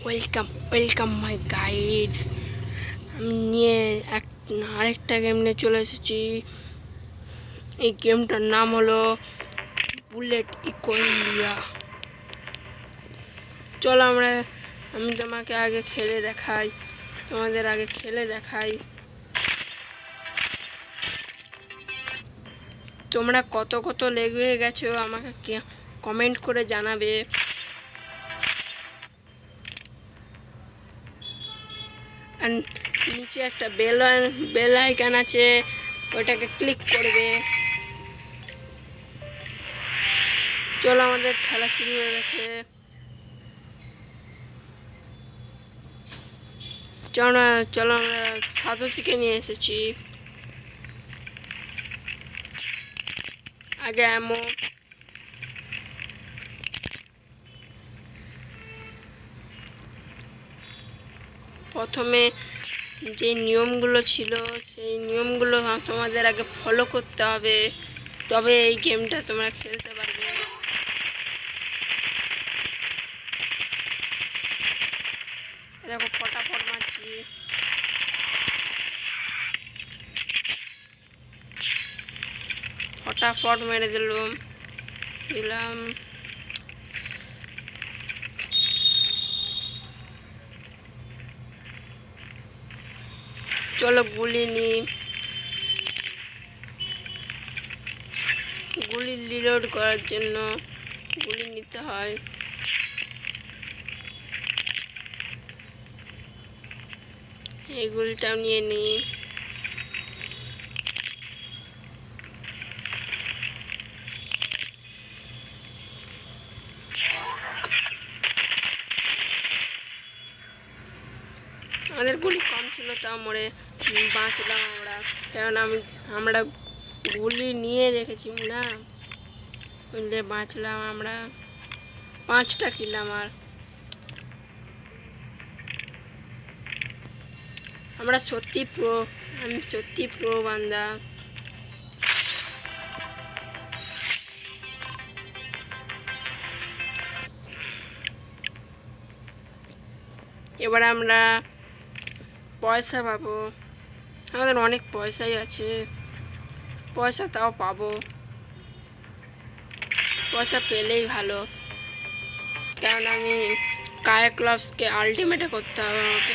Welcome my guides. আমি নিয়ে আরেকটা গেম নিয়ে চলে এসেছি। এই গেমটার নাম হলো বুলেট ইকো ইন্ডিয়া। চলো আমি তোমাদের আগে খেলে দেখাই তোমরা কত লেগে গেছো আমাকে কমেন্ট করে জানাবে। আর নিচে একটা বেল আইকন আছে, ওইটাকে ক্লিক করবে। চলো আমাদের খেলা শুরু হয়ে গেছে। চলো আমরা সাতোশিকে নিয়ে এসেছি। আগে এমো প্রথমে যে নিয়মগুলো ছিল সেই নিয়মগুলো তোমাদের আগে ফলো করতে হবে, তবে এই গেমটা তোমরা খেলতে পারবে। দেখো ফটাফট মারছি। ফটাফট মেরে দিলাম। চলো গুলি রিলোড করার জন্য গুলি নিতে হয়। এই গুলিটাও নিয়ে নিই। আমাদের গুলি কম ছিল, তাও মরে বাঁচলাম আমরা, কারণ আমরা গুলি নিয়ে রেখেছি না, বুঝলে, বাঁচলাম আমরা। 5টা কিল আমার। আমি সত্যি প্রো বান্দা। এবার আমরা পয়সা পাবো। আমাদের অনেক পয়সাই আছে, পয়সা তাও পাবো। পয়সা পেলেই ভালো, কারণ আমি কায়াক্লবসকে আলটিমেটে করতে হবে আমাকে।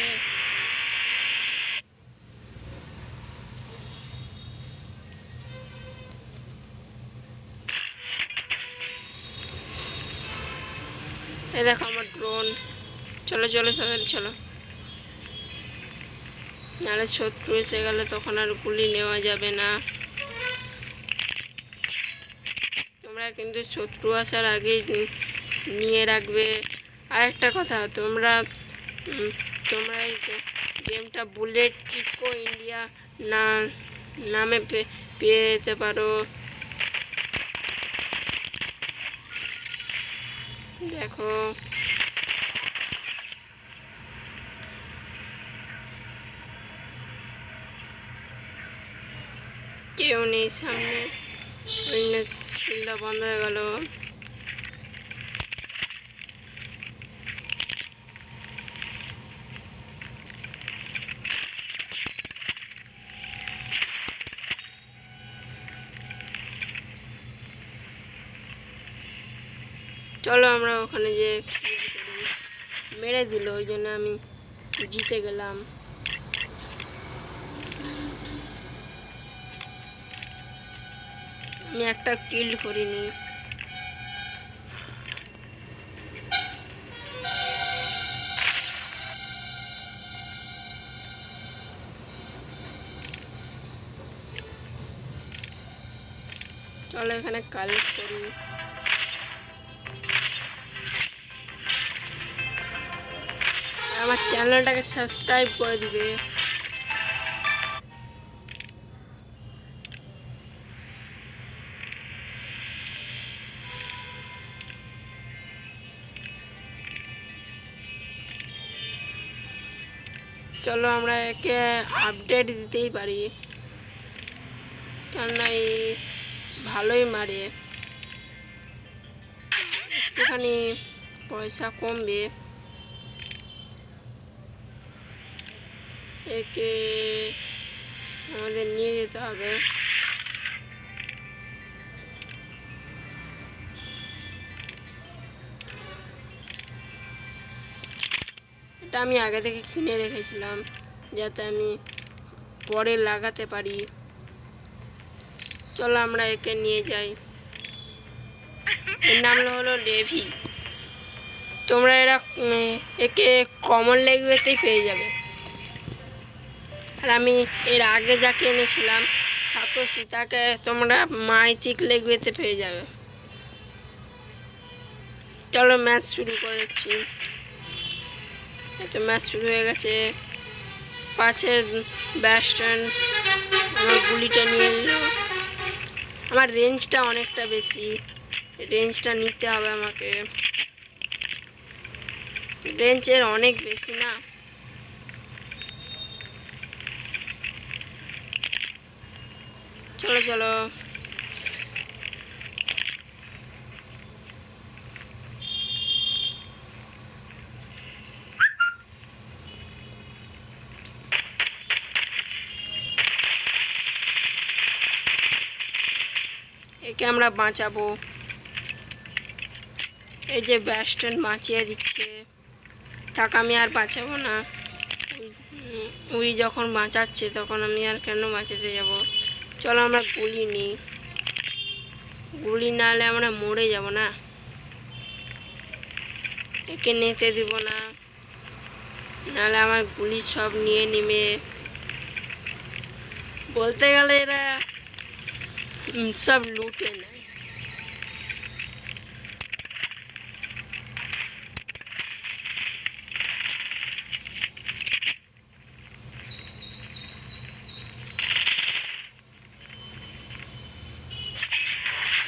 এই দেখো আমার ড্রোন। চলো নাহলে শত্রু এসে গেলে তখন আর গুলি নেওয়া যাবে না। তোমরা কিন্তু শত্রু আসার আগে নিয়ে রাখবে। আর একটা কথা, তোমরা এই গেমটা বুলেট ইকো ইন্ডিয়া নামে পেয়ে যেতে পারো। দেখো কেউ নেই সামনে, স্ক্রিনটা বন্ধ হয়ে গেল। চলো আমরা ওখানে যে মেরে দিল, ওই জন্য আমি জিতে গেলাম। আমি একটা কিল করিনি। চলো এখানে কালেক্ট করি। আমার চ্যানেলটাকে সাবস্ক্রাইব করে দিবে। চলো আমরা একে আপডেট দিতেই পারি, কেননা এই ভালোই মারে। একটুখানি পয়সা কমবে। একে আমাদের নিয়ে যেতে হবে। এটা আমি আগে থেকে কিনে রেখেছিলাম যাতে আমি পরে লাগাতে পারি। চলো আমরা একে নিয়ে যাই। এর নাম হলো লেভি। তোমরা একে কমন ল্যাঙ্গুয়েজেই পেয়ে যাবে। আর আমি এর আগে যাকে এনেছিলাম সাতোশি, তাকে তোমরা মাইথিক ল্যাঙ্গুয়েজে পেয়ে যাবে। চলো ম্যাচ শুরু করেছি। তো ম্যাচ শুরু হয়ে গেছে। পাশের ব্যাটসম্যান আমার গুলিটা নিয়ে নিল। আমার রেঞ্জটা অনেকটা বেশি, রেঞ্জটা নিতে হবে আমাকে। রেঞ্জের অনেক বেশি না। চলো চলো একে আমরা বাঁচাবো। এই যে ব্যাটসম্যান বাঁচিয়ে দিচ্ছে, তাকে আমি আর বাঁচাবো না। ওই যখন বাঁচাচ্ছে তখন আমি আর কেন বাঁচাতে যাব। চলো আমরা গুলি নিই। গুলি না হলে আমরা মরে যাব না। একে নিতে দিব না, নাহলে আমার গুলি সব নিয়ে নিবে। বলতে গেলে এরা সব লুটে নেয়।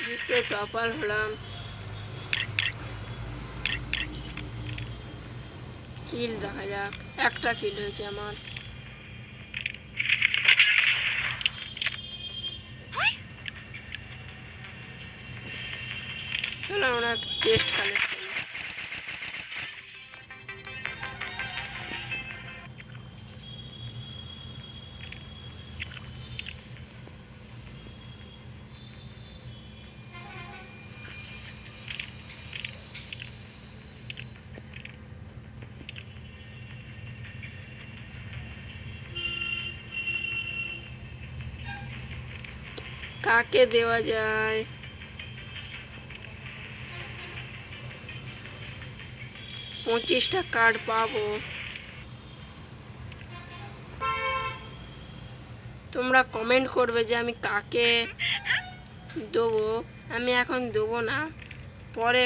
জিতে টপার হলাম। কিল দেখা যাক, একটা কিল হয়েছে আমার। চলো আমরা টেস্ট কালেক্ট করি। কাকে দেওয়া যায়? 25টা কার্ড পাবো। তোমরা কমেন্ট করবে যে আমি কাকে দেবো। আমি এখন দেবো না, পরে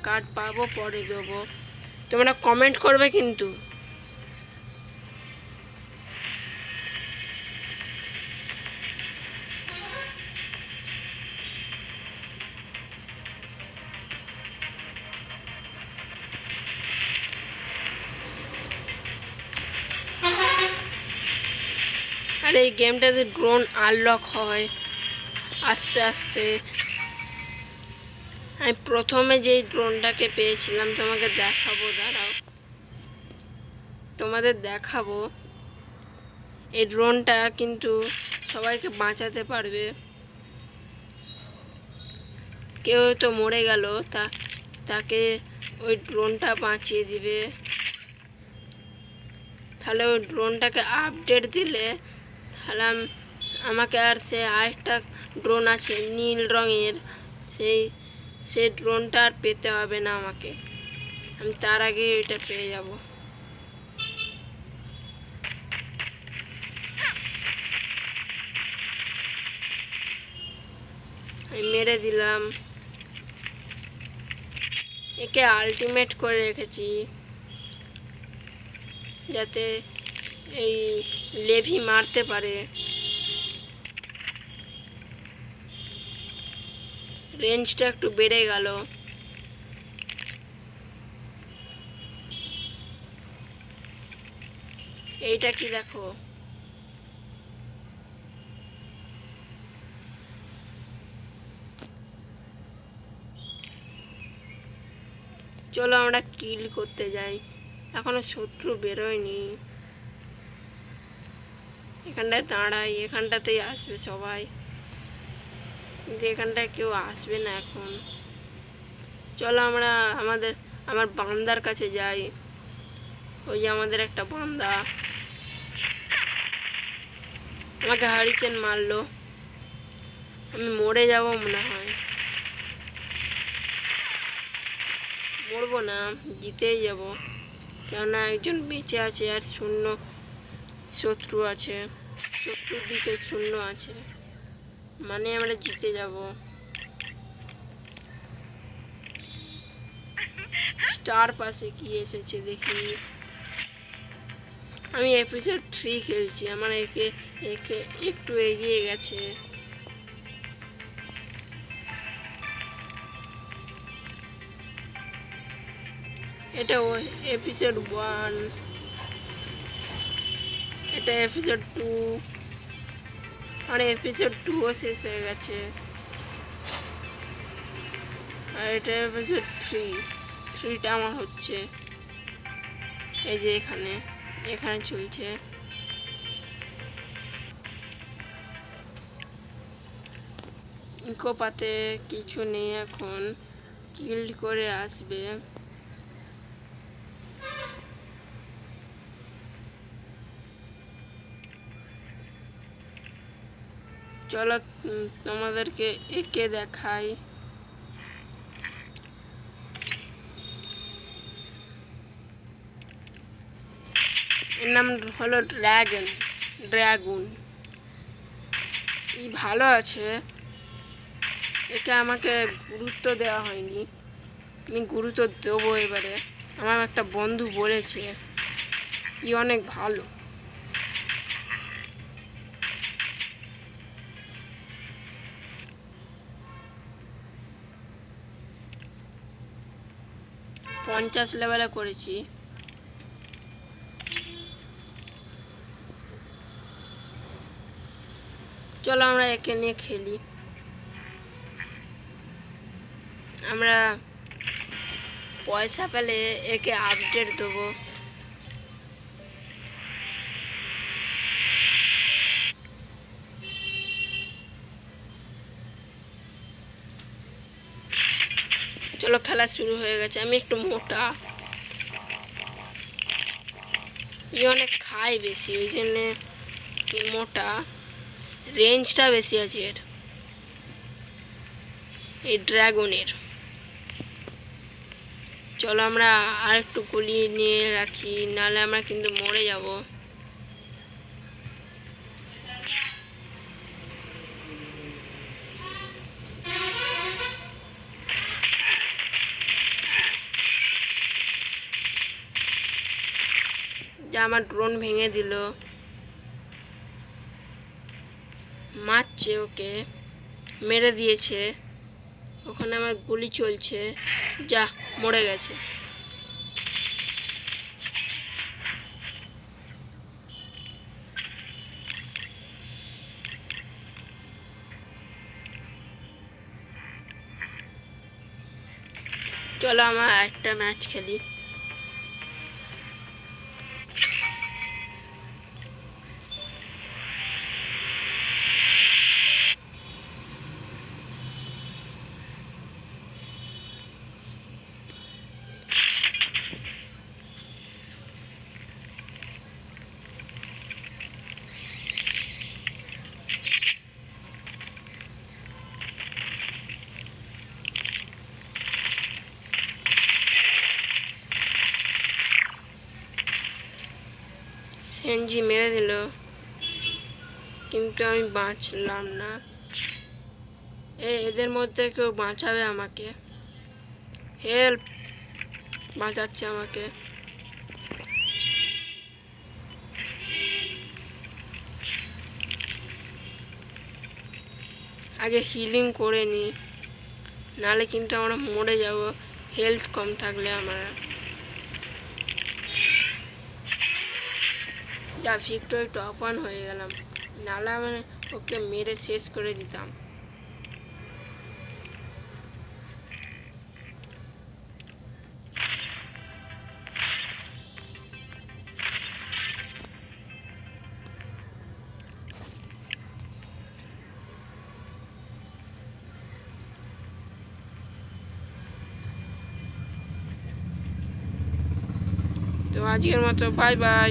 কার্ড পাবো পরে দেবো। তোমরা কমেন্ট করবে কিন্তু। আর এই গেমটাতে ড্রোন আনলক হয় আস্তে আস্তে। আমি প্রথমে যেই ড্রোনটাকে পেয়েছিলাম তোমাকে দেখাবো, দাঁড়াও তোমাদের দেখাবো। এই ড্রোনটা কিন্তু সবাইকে বাঁচাতে পারবে। কেউ তো মরে গেল, তাকে ওই ড্রোনটা বাঁচিয়ে দিবে। তাহলে ওই ড্রোনটাকে আপডেট দিলে তাহলে আমাকে আর সে আরেকটা ড্রোন আছে নীল রঙের, সেই ড্রোনটা আর পেতে হবে না আমাকে। আমি তার আগে ওইটা পেয়ে যাব। আমি মেরে দিলাম। একে আলটিমেট করে রেখেছি যাতে এই লেভি মারতে পারে। রেঞ্জটা একটু বেড়ে গেল। এইটা কি দেখো, চলো আমরা কিল করতে যাই। এখনো শত্রু বেরোয়নি। এখানটায় দাঁড়াই, এখানটাতেই আসবে সবাই, কিন্তু এখানটায় কেউ আসবে না এখন। চলো আমরা আমার বান্দার কাছে যাই। ওই যে আমাদের একটা বান্দা আমাকে হারিকেন মারলো, আমি মরে যাব মনে হয়। মরবো না, জিতেই যাব, কেননা একজন বেঁচে আছে আর শত্রু আছে, শত্রুর দিকে শূন্য আছে, মানে আমরা জিতে যাব। স্টার পাশে কি এসেছে দেখি। আমি এপিসোড 3 খেলছি, আমার একে একে একটু এগিয়ে গেছে। এটা এপিসোড 1, এটা এপিসোড 2, আর এপিসোড 2ও শেষ হয়ে গেছে। আর এটা এপিসোড 3টা আমার হচ্ছে, এই যে এখানে চলছে। ইকোপাতে কিছু নেই এখন, কিল্ড করে আসবে। চলো তোমাদেরকে একে দেখাই। এর নাম হলো ড্রাগন। এই ভালো আছে, একে আমাকে গুরুত্ব দেওয়া হয়নি, আমি গুরুত্ব দেবো এবারে। আমার একটা বন্ধু বলেছে ই অনেক ভালো। পঞ্চাশ লেভেলে করেছি। চলো আমরা একে নিয়ে খেলি। আমরা পয়সা পেলে একে আপডেট দেবো। চলো খেলা শুরু হয়ে গেছে। আমি একটু মোটা, অনেক খায় বেশি, ওই জন্যে মোটা, রেঞ্জটা বেশি আছে এর, এই ড্রাগনের। চলো আমরা আর একটু গুলি নিয়ে রাখি, নাহলে আমরা কিন্তু মরে যাব। যা আমার ড্রোন ভেঙে দিল, মারছে, ওকে মেরে দিয়েছে, ওখানে আমার গুলি চলছে, যা মরে গেছে। চলো আমার একটা ম্যাচ খেলি। সেনজি মেরে দিল, কিন্তু আমি বাঁচলাম না। এদের মধ্যে কেউ বাঁচাবে আমাকে, হেল্প, বাঁচাচ্ছে আমাকে। আগে হিলিং করে নি, নাহলে কিন্তু আমরা মরে যাব হেলথ কম থাকলে। আমরা যা ভিক্টোরি টপ 1 হয়ে গেলাম, নাহলে আমি ওকে মেরে শেষ করে দিতাম। তো আজকের মতো বাই বাই।